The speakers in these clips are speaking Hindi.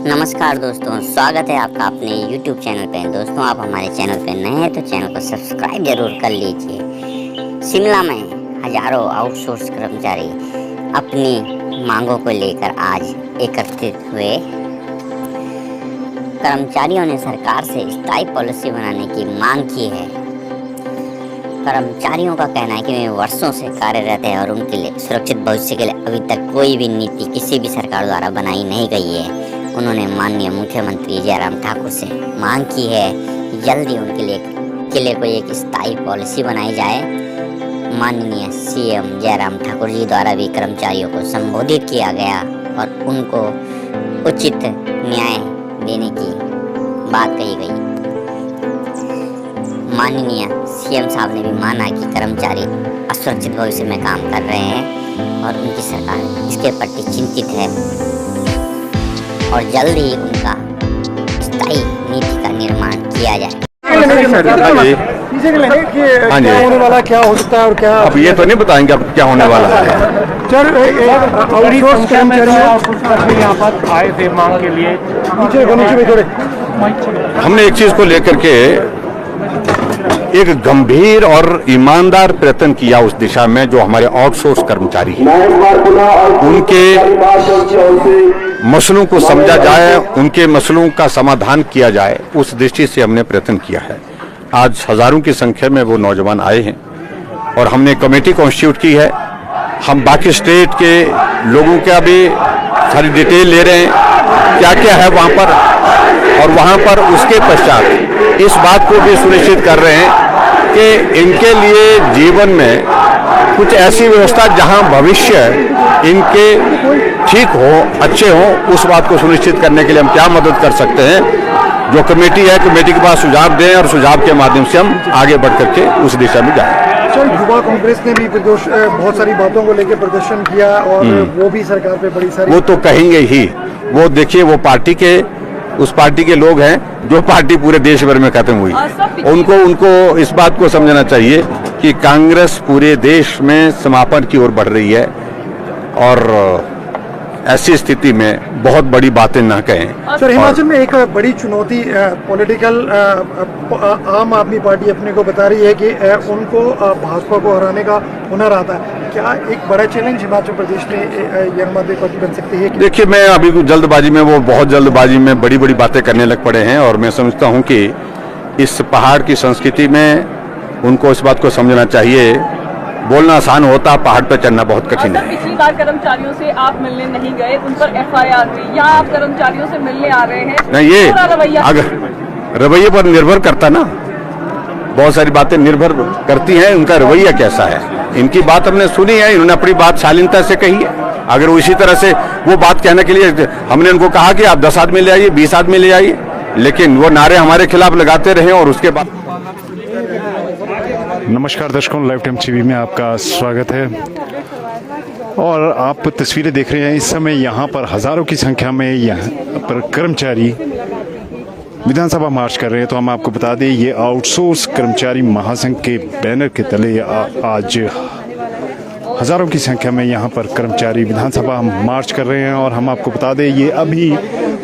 नमस्कार दोस्तों, स्वागत है आपका अपने YouTube चैनल पे। दोस्तों, आप हमारे चैनल पे नए हैं तो चैनल को सब्सक्राइब जरूर कर लीजिए। शिमला में हजारों आउटसोर्स कर्मचारी अपनी मांगों को लेकर आज एकत्रित हुए। कर्मचारियों ने सरकार से स्थायी पॉलिसी बनाने की मांग की है। कर्मचारियों का कहना है कि वे वर्षों से कार्यरत है और उनके लिए सुरक्षित भविष्य के लिए अभी तक कोई भी नीति किसी भी सरकार द्वारा बनाई नहीं गई है। उन्होंने माननीय मुख्यमंत्री जयराम ठाकुर से मांग की है कि जल्दी उनके लिए कोई एक स्थायी पॉलिसी बनाई जाए। माननीय सीएम जयराम ठाकुर जी द्वारा भी कर्मचारियों को संबोधित किया गया और उनको उचित न्याय देने की बात कही गई। माननीय सीएम साहब ने भी माना कि कर्मचारी असुरक्षित भविष्य में काम कर रहे हैं और उनकी सरकार इसके प्रति चिंतित है और जल्द ही उनका स्थायी नीति का निर्माण किया जाए। हाँ जी, होने वाला क्या हो सकता है और क्या अब ये तो नहीं बताएंगे अब क्या होने वाला है। यहाँ पर आए थे मांग के लिए। हमने एक चीज को लेकर के एक गंभीर और ईमानदार प्रयत्न किया उस दिशा में जो हमारे आउटसोर्स कर्मचारी हैं, उनके मसलों को समझा जाए, उनके मसलों का समाधान किया जाए, उस दृष्टि से हमने प्रयत्न किया है। आज हजारों की संख्या में वो नौजवान आए हैं और हमने कमेटी कॉन्स्टिट्यूट की है। हम बाकी स्टेट के लोगों का भी सारी डिटेल ले रहे हैं क्या क्या है वहाँ पर, और वहाँ पर उसके पश्चात इस बात को भी सुनिश्चित कर रहे हैं कि इनके लिए जीवन में कुछ ऐसी व्यवस्था जहाँ भविष्य इनके ठीक हो, अच्छे हो, उस बात को सुनिश्चित करने के लिए हम क्या मदद कर सकते हैं। जो कमेटी है, कमेटी के पास सुझाव दें और सुझाव के माध्यम से हम आगे बढ़ करके उस दिशा में जाएं। युवा कांग्रेस ने भी बहुत सारी बातों को लेकर प्रदर्शन किया और वो भी सरकार पे बड़ी सारी, वो तो कहेंगे ही। वो देखिए, वो उस पार्टी के लोग हैं जो पार्टी पूरे देश भर में खत्म हुई। उनको इस बात को समझना चाहिए कि कांग्रेस पूरे देश में समापन की ओर बढ़ रही है और ऐसी स्थिति में बहुत बड़ी बातें ना कहें। सर, हिमाचल में एक बड़ी चुनौती पॉलिटिकल आम आदमी पार्टी अपने को बता रही है कि उनको भाजपा को हराने का हुनर आता है। क्या एक बड़ा चैलेंज हिमाचल प्रदेश में यंग पार्टी बन सकती है? देखिए, मैं अभी जल्दबाजी में वो बहुत जल्दबाजी में बड़ी बड़ी बातें करने लग पड़े हैं और मैं समझता हूँ कि इस पहाड़ की संस्कृति में उनको इस बात को समझना चाहिए। बोलना आसान होता, पहाड़ पर चढ़ना बहुत कठिन है। पिछली बार कर्मचारियों से आप मिलने नहीं गए, उन पर एफआईआर हुई। यहाँ आप कर्मचारियों से मिलने आ रहे हैं, नहीं, ये रवैया रवैये पर निर्भर करता ना, बहुत सारी बातें निर्भर करती हैं उनका रवैया कैसा है। इनकी बात हमने सुनी है, इन्होंने अपनी बात शालीनता से कही है। अगर वो इसी तरह से वो बात कहने के लिए हमने उनको कहा कि आप 10 आदमी ले आइए, 20 आदमी ले आइए, लेकिन वो नारे हमारे खिलाफ लगाते रहे और उसके बाद। नमस्कार दर्शकों, लाइव टाइम टीवी में आपका स्वागत है और आप तस्वीरें देख रहे हैं। इस समय यहाँ पर हजारों की संख्या में यहाँ पर कर्मचारी विधानसभा मार्च कर रहे हैं। तो हम आपको बता दें, ये आउटसोर्स कर्मचारी महासंघ के बैनर के तले आज हजारों की संख्या में यहाँ पर कर्मचारी विधानसभा मार्च कर रहे हैं। और हम आपको बता दें, ये अभी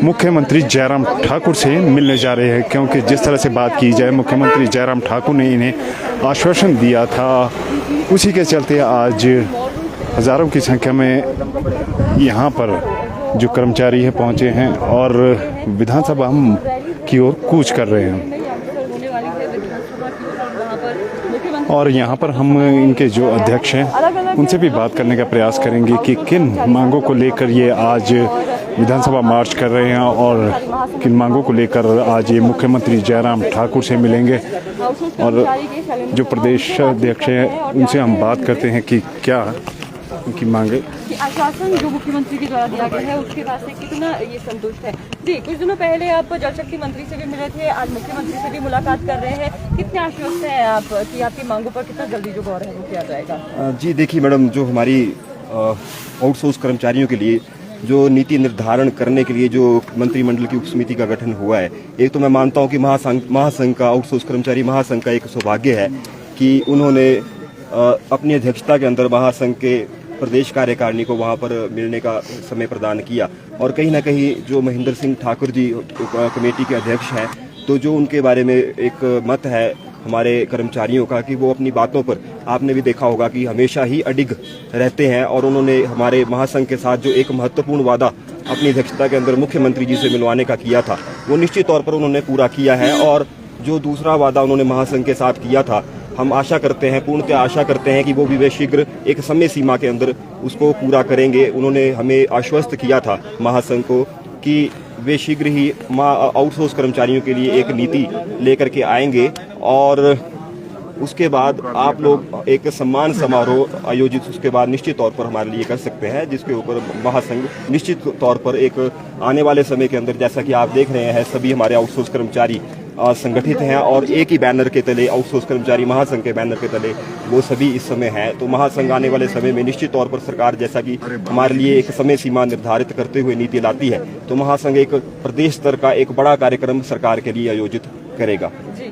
मुख्यमंत्री जयराम ठाकुर से मिलने जा रहे हैं, क्योंकि जिस तरह से बात की जाए, मुख्यमंत्री जयराम ठाकुर ने इन्हें आश्वासन दिया था, उसी के चलते आज हजारों की संख्या में यहाँ पर जो कर्मचारी है पहुँचे हैं और विधानसभा की ओर कूच कर रहे हैं। और यहाँ पर हम इनके जो अध्यक्ष हैं उनसे भी बात करने का प्रयास करेंगे कि किन मांगों को लेकर ये आज विधानसभा मार्च कर रहे हैं और किन मांगों को लेकर आज ये मुख्यमंत्री जयराम ठाकुर से मिलेंगे। और जो प्रदेश अध्यक्ष हैं उनसे हम बात करते हैं कि क्या उनकी मांगे। आश्वासन जो मुख्यमंत्री के द्वारा दिया गया है उसके बाद से कितना ये संतुष्ट है? जी, कुछ दिनों पहले आप जल शक्ति मंत्री से भी मिले थे, आज मुख्यमंत्री से भी मुलाकात कर रहे हैं। कितने आश्वस्त हैं आप कि आपकी मांगों पर कितना जल्दी जो गौर है वो किया जाएगा? जी देखिए मैडम, जो हमारी आउटसोर्स कर्मचारियों के लिए जो नीति निर्धारण करने के लिए जो मंत्रिमंडल की उपसमिति का गठन हुआ है, एक तो मैं मानता हूँ कि महासंघ का, आउटसोर्स कर्मचारी महासंघ का एक सौभाग्य है कि उन्होंने अपनी अध्यक्षता के अंदर महासंघ के प्रदेश कार्यकारिणी को वहां पर मिलने का समय प्रदान किया। और कहीं ना कहीं जो महेंद्र सिंह ठाकुर जी कमेटी के अध्यक्ष हैं, तो जो उनके बारे में एक मत है हमारे कर्मचारियों का कि वो अपनी बातों पर, आपने भी देखा होगा कि हमेशा ही अडिग रहते हैं, और उन्होंने हमारे महासंघ के साथ जो एक महत्वपूर्ण वादा अपनी अध्यक्षता के अंदर मुख्यमंत्री जी से मिलवाने का किया था, वो निश्चित तौर पर उन्होंने पूरा किया है। और जो दूसरा वादा उन्होंने महासंघ के साथ किया था, हम आशा करते हैं, पूर्णतः आशा करते हैं कि वो भी वे शीघ्र एक समय सीमा के अंदर उसको पूरा करेंगे। उन्होंने हमें आश्वस्त किया था महासंघ को कि वे शीघ्र ही आउटसोर्स कर्मचारियों के लिए एक नीति लेकर के आएंगे, और उसके बाद आप लोग एक सम्मान समारोह आयोजित उसके बाद निश्चित तौर पर हमारे लिए कर सकते हैं, जिसके ऊपर महासंघ निश्चित तौर पर एक आने वाले समय के अंदर, जैसा कि आप देख रहे हैं, सभी हमारे आउटसोर्स कर्मचारी संगठित हैं और एक ही बैनर के तले, आउटसोर्स कर्मचारी महासंघ के बैनर के तले वो सभी इस समय हैं। तो महासंघ आने वाले समय में निश्चित तौर पर सरकार जैसा कि हमारे लिए एक समय सीमा निर्धारित करते हुए नीति लाती है, तो महासंघ एक प्रदेश स्तर का एक बड़ा कार्यक्रम सरकार के लिए आयोजित करेगा। जी,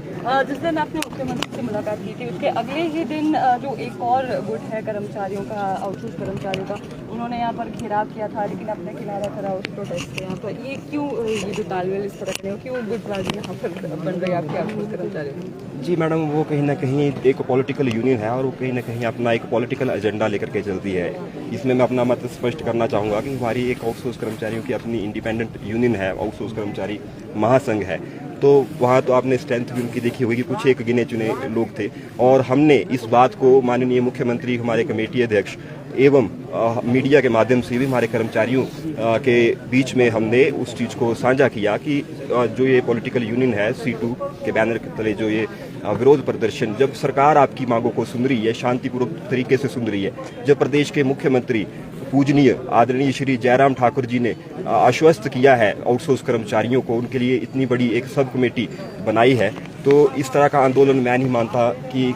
जिस दिन आपने मुख्यमंत्री से मुलाकात की थी, उसके अगले ही दिन जो एक और गुट है कर्मचारियों का, आउटसोर्स कर्मचारियों का, उन्होंने यहाँ पर घेराव किया था, लेकिन अपने खिलाफ खड़ा उस प्रोटेस्ट के यहाँ पर। ये क्यों, ये जो तालमेल इस तरह के क्यों गुटबाजी यहाँ पर बन रही है आपके आउटसोर्स कर्मचारियों? जी मैडम, वो कहीं ना कहीं एक पॉलिटिकल यूनियन है और वो कहीं ना कहीं अपना एक पॉलिटिकल एजेंडा लेकर के चलती है। इसमें मैं अपना मत स्पष्ट करना चाहूँगा कि हमारी एक आउटसोर्स कर्मचारियों की अपनी इंडिपेंडेंट यूनियन है, आउटसोर्स कर्मचारी महासंघ है। तो वहाँ तो आपने स्ट्रेंथ भी उनकी देखी होगी, कुछ एक गिने चुने लोग थे, और हमने इस बात को माननीय मुख्यमंत्री, हमारे कमेटी अध्यक्ष एवं मीडिया के माध्यम से भी हमारे कर्मचारियों के बीच में हमने उस चीज़ को साझा किया कि जो ये पॉलिटिकल यूनियन है, C2 के बैनर के तले जो ये विरोध प्रदर्शन, जब सरकार आपकी मांगों को सुन रही है, शांतिपूर्वक तरीके से सुन रही है, जब प्रदेश के मुख्यमंत्री पूजनीय आदरणीय श्री जयराम ठाकुर जी ने आश्वस्त किया है आउटसोर्स कर्मचारियों को, उनके लिए इतनी बड़ी एक सब कमेटी बनाई है, तो इस तरह का आंदोलन मैं नहीं मानता कि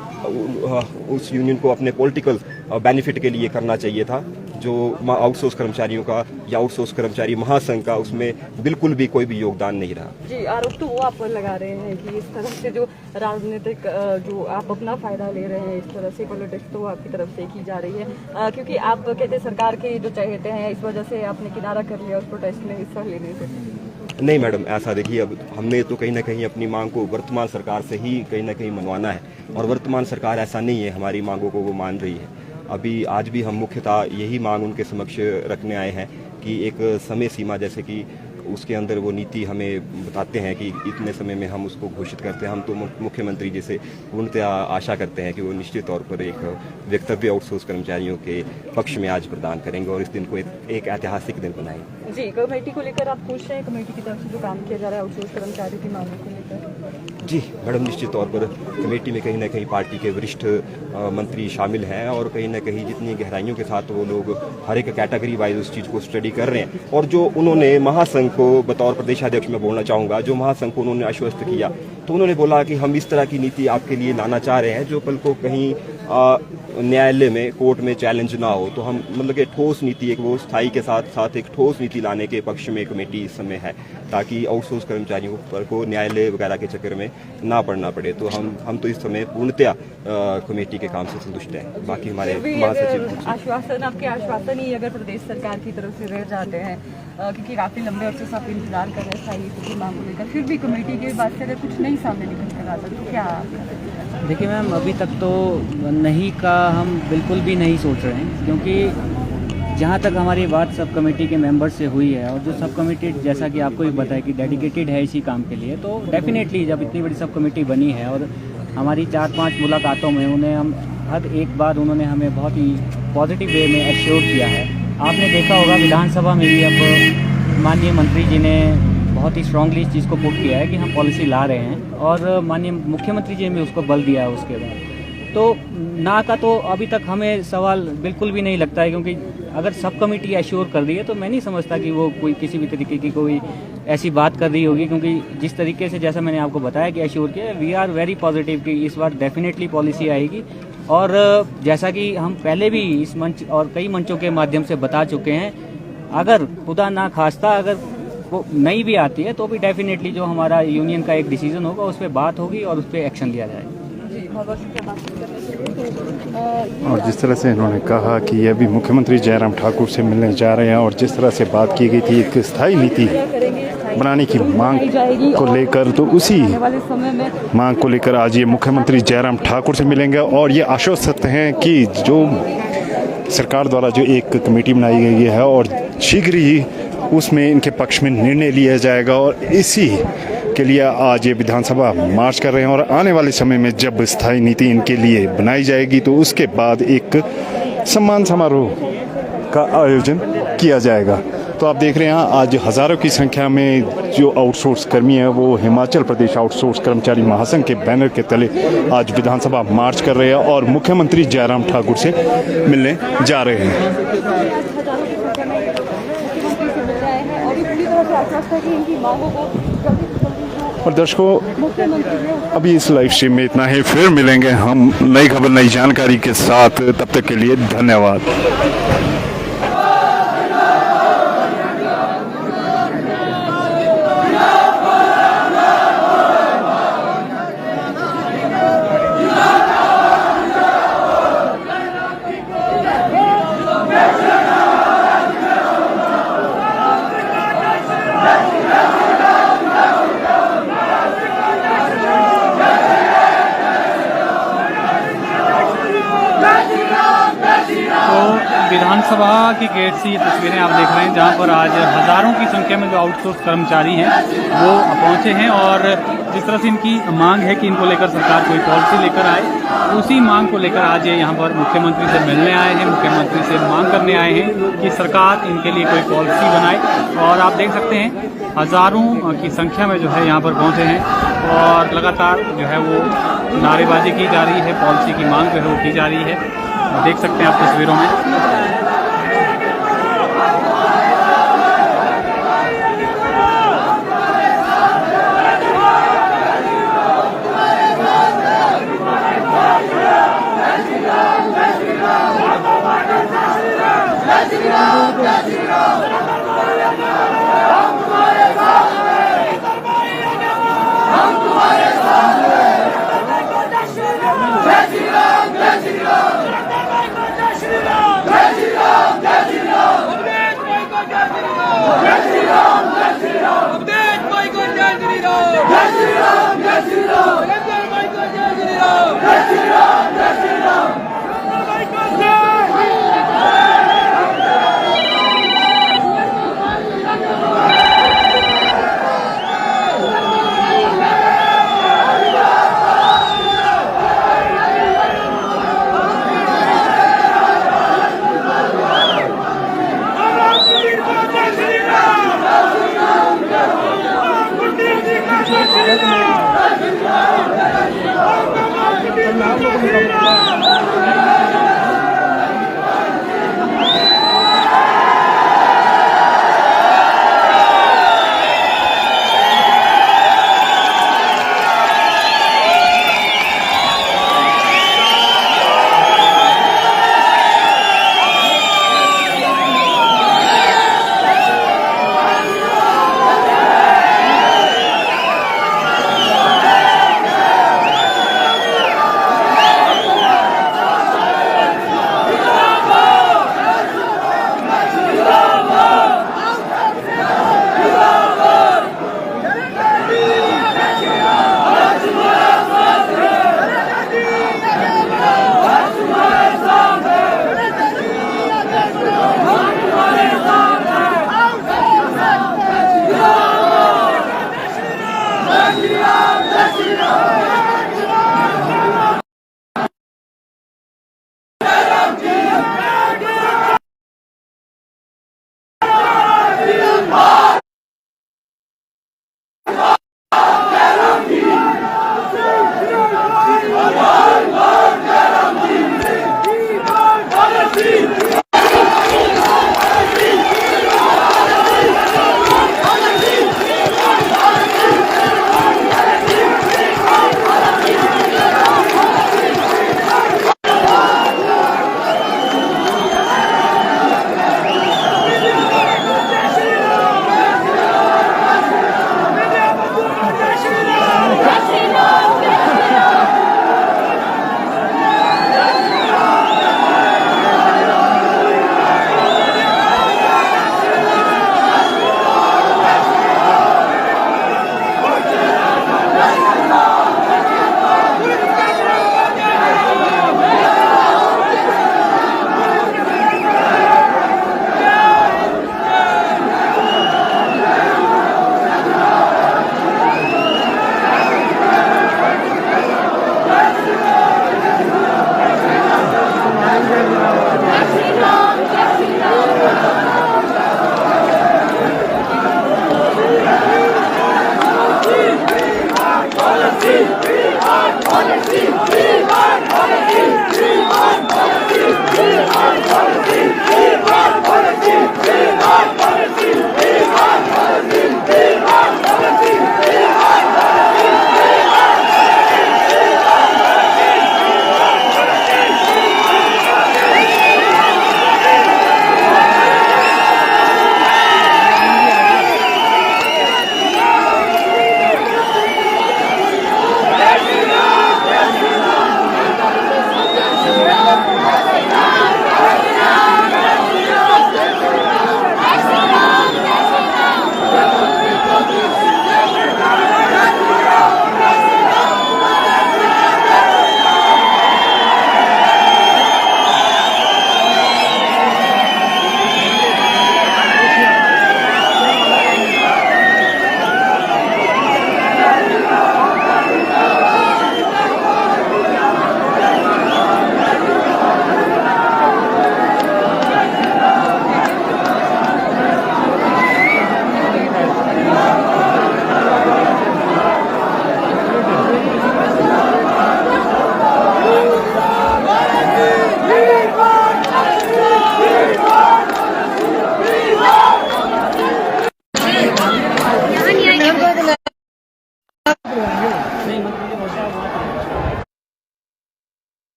उस यूनियन को अपने पॉलिटिकल बेनिफिट के लिए करना चाहिए था। जो आउटसोर्स कर्मचारियों का या आउटसोर्स कर्मचारी महासंघ का, उसमें बिल्कुल भी कोई भी योगदान नहीं रहा। जी, आरोप तो वो आप पर लगा रहे हैं कि इस तरह से जो राजनीतिक जो आप अपना फायदा ले रहे हैं, इस तरह से पॉलिटिक्स तो आपकी तरफ से की जा रही है, क्योंकि आप कहते हैं सरकार के जो चहेते हैं, इस वजह से आपने किनारा कर लिया उस प्रोटेस्ट में हिस्सा लेने से। नहीं मैडम, ऐसा देखिए, अब हमने तो कहीं ना कहीं अपनी मांग को वर्तमान सरकार से ही कहीं ना कहीं मनवाना है, और वर्तमान सरकार ऐसा नहीं है हमारी मांगों को वो मान रही है। अभी आज भी हम मुख्यतः यही मांग उनके समक्ष रखने आए हैं कि एक समय सीमा, जैसे कि उसके अंदर वो नीति हमें बताते हैं कि इतने समय में हम उसको घोषित करते हैं। हम तो मुख्यमंत्री जी से पूर्णतः आशा करते हैं कि वो निश्चित तौर पर एक वक्तव्य आउटसोर्स कर्मचारियों के पक्ष में आज प्रदान करेंगे और इस दिन को एक ऐतिहासिक दिन बनाएंगे। जी, कमेटी को लेकर आप खुश हैं? कमेटी की तरफ से जो काम किया जा रहा है आउटसोर्स कर्मचारियों की मांगों को लेकर? जी मैडम, निश्चित तौर पर कमेटी में कहीं ना कहीं पार्टी के वरिष्ठ मंत्री शामिल हैं, और कहीं ना कहीं जितनी गहराइयों के साथ वो लोग हर एक कैटेगरी वाइज उस चीज़ को स्टडी कर रहे हैं। और जो उन्होंने महासंघ को बतौर प्रदेशाध्यक्ष में बोलना चाहूँगा, जो महासंघ को उन्होंने आश्वस्त किया, तो उन्होंने बोला कि हम इस तरह की नीति आपके लिए लाना चाह रहे हैं जो कल को कहीं न्यायालय में, कोर्ट में चैलेंज ना हो। तो हम मतलब एक ठोस नीति, एक वो स्थायी के साथ साथ एक ठोस नीति लाने के पक्ष में कमेटी इस समय है, ताकि आउटसोर्स कर्मचारियों पर को न्यायालय वगैरह के चक्कर में ना पड़ना पड़े। तो हम तो इस समय पूर्णतया कमेटी के काम से संतुष्ट हैं। बाकी हमारे महासचिव आश्वासन, आपके आश्वासन ही अगर प्रदेश सरकार की तरफ से रह जाते हैं, क्योंकि काफी लंबे अर्से से आप इंतजार कर रहे हैं स्थायी नीति की मांग को लेकर, फिर भी कमेटी की बात से अगर कुछ नहीं सामने निकल कर आता तो क्या? देखिए मैम, अभी तक तो नहीं का हम बिल्कुल भी नहीं सोच रहे हैं, क्योंकि जहाँ तक हमारी बात सब कमेटी के मेंबर से हुई है, और जो सब कमेटी जैसा कि आपको भी पता है कि डेडिकेटेड है इसी काम के लिए, तो डेफिनेटली जब इतनी बड़ी सब कमेटी बनी है और हमारी 4-5 मुलाकातों में उन्हें हम हर एक बार उन्होंने हमें बहुत ही पॉजिटिव वे में एश्योर किया है। आपने देखा होगा विधानसभा में भी अब माननीय मंत्री जी ने बहुत ही स्ट्रांगली इस चीज़ को पुट किया है कि हम पॉलिसी ला रहे हैं, और माननीय मुख्यमंत्री जी ने भी उसको बल दिया है उसके बाद। तो ना का तो अभी तक हमें सवाल बिल्कुल भी नहीं लगता है, क्योंकि अगर सब कमेटी एश्योर कर रही है तो मैं नहीं समझता कि वो कोई किसी भी तरीके की कोई ऐसी बात कर रही होगी, क्योंकि जिस तरीके से जैसा मैंने आपको बताया कि एश्योर किया, वी आर वेरी पॉजिटिव कि इस बार डेफिनेटली पॉलिसी आएगी। और जैसा कि हम पहले भी इस मंच और कई मंचों के माध्यम से बता चुके हैं, अगर खुदा ना खास्ता अगर वो नहीं भी आती है तो भी डेफिनेटली जो हमारा यूनियन का एक डिसीजन होगा उस पर बात होगी और उस पर एक्शन लिया जाएगा। बहुत बहुत शुक्रिया बातचीत करने के लिए। और जिस तरह से इन्होंने कहा कि ये भी मुख्यमंत्री जयराम ठाकुर से मिलने जा रहे हैं और जिस तरह से बात की गई थी एक स्थायी नीति बनाने की मांग को लेकर, तो उसी मांग को लेकर आज ये मुख्यमंत्री जयराम ठाकुर से मिलेंगे और ये आश्वस्त हैं कि जो सरकार द्वारा जो एक कमेटी बनाई गई है और शीघ्र ही उसमें इनके पक्ष में निर्णय लिया जाएगा और इसी के लिए आज ये विधानसभा मार्च कर रहे हैं। और आने वाले समय में जब स्थायी नीति इनके लिए बनाई जाएगी तो उसके बाद एक सम्मान समारोह का आयोजन किया जाएगा। तो आप देख रहे हैं आज हज़ारों की संख्या में जो आउटसोर्स कर्मी हैं वो हिमाचल प्रदेश आउटसोर्स कर्मचारी महासंघ के बैनर के तले आज विधानसभा मार्च कर रहे हैं और मुख्यमंत्री जयराम ठाकुर से मिलने जा रहे हैं। और दर्शकों अभी इस लाइव स्ट्रीम में इतना ही, फिर मिलेंगे हम नई खबर नई जानकारी के साथ। तब तक के लिए धन्यवाद। विधानसभा की गेट से ये तस्वीरें आप देख रहे हैं जहां पर आज हज़ारों की संख्या में जो आउटसोर्स कर्मचारी हैं वो पहुंचे हैं और जिस तरह से इनकी मांग है कि इनको लेकर सरकार कोई पॉलिसी लेकर आए, उसी मांग को लेकर आज ये यहाँ पर मुख्यमंत्री से मिलने आए हैं, मुख्यमंत्री से मांग करने आए हैं कि सरकार इनके लिए कोई पॉलिसी बनाए। और आप देख सकते हैं हज़ारों की संख्या में जो है यहाँ पर पहुँचे हैं और लगातार जो है वो नारेबाजी की जा रही है, पॉलिसी की मांग जो है वो की जा रही है। देख सकते हैं आप तस्वीरों में।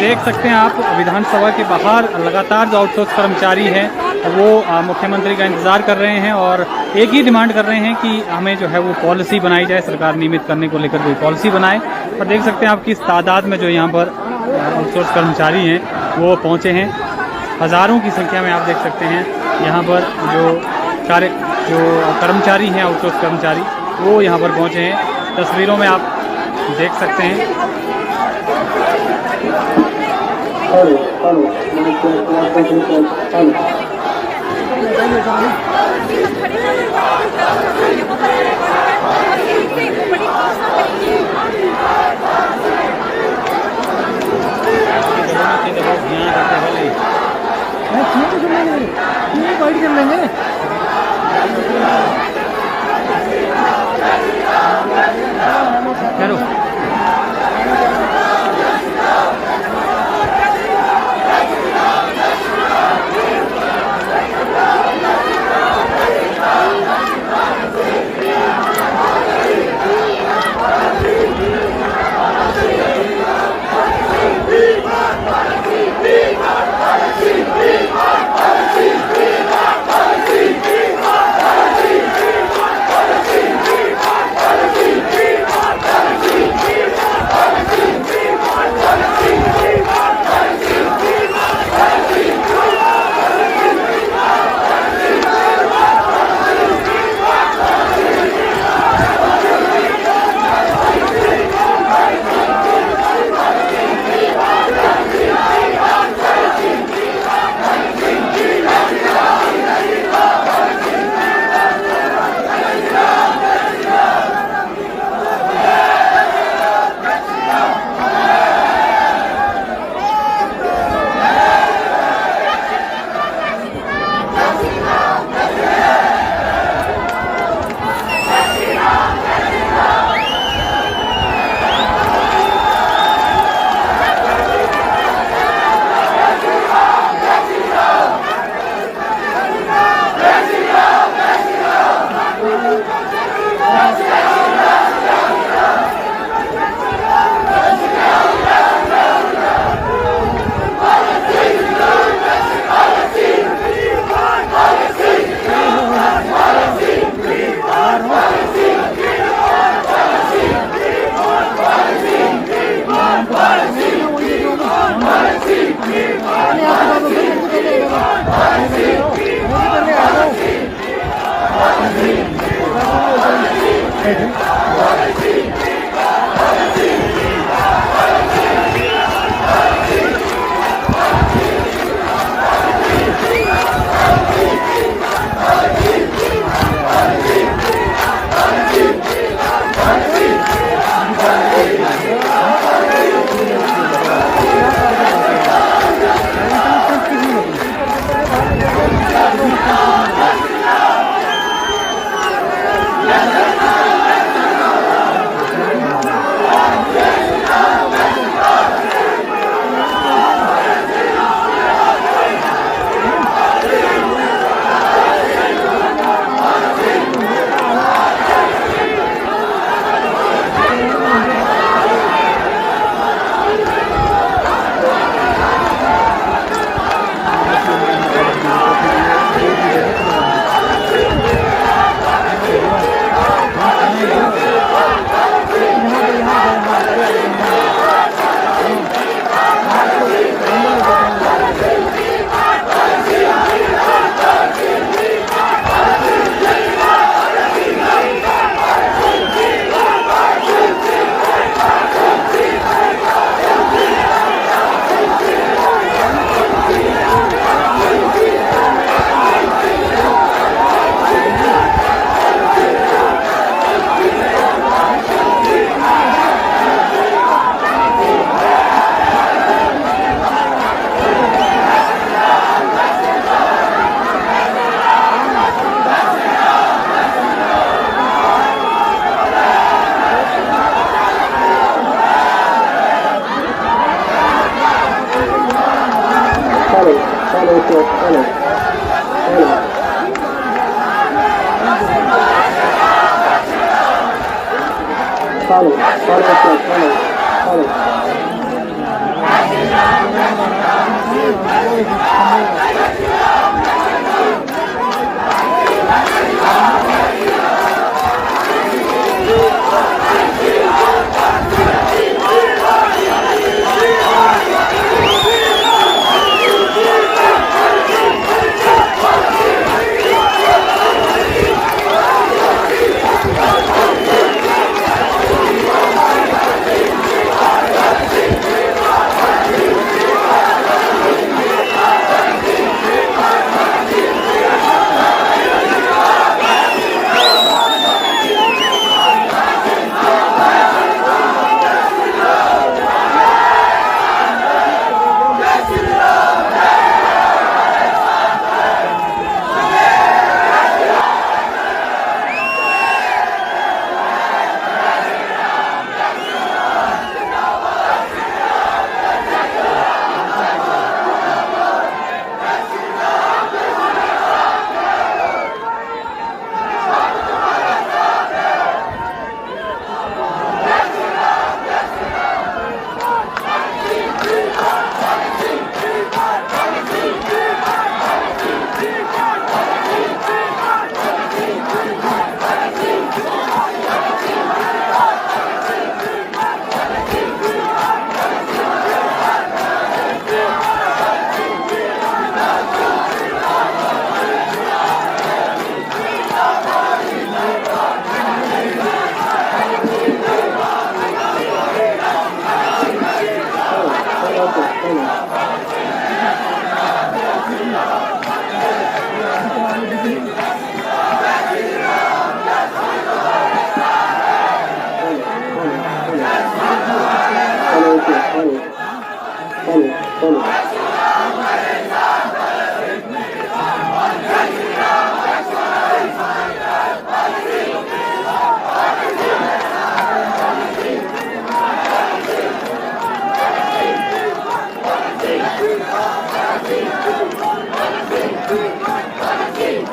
देख सकते हैं आप विधानसभा के बाहर लगातार जो आउटसोर्स कर्मचारी हैं वो मुख्यमंत्री का इंतजार कर रहे हैं और एक ही डिमांड कर रहे हैं कि हमें जो है वो पॉलिसी बनाई जाए, सरकार नियमित करने को लेकर कोई पॉलिसी बनाए। और देख सकते हैं आप किस तादाद में जो यहाँ पर आउटसोर्स कर्मचारी हैं वो पहुँचे हैं। हज़ारों की संख्या में आप देख सकते हैं यहाँ पर जो कर्मचारी हैं, आउटसोर्स कर्मचारी, वो यहाँ पर पहुँचे हैं। तस्वीरों में आप देख सकते हैं।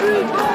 Thank you.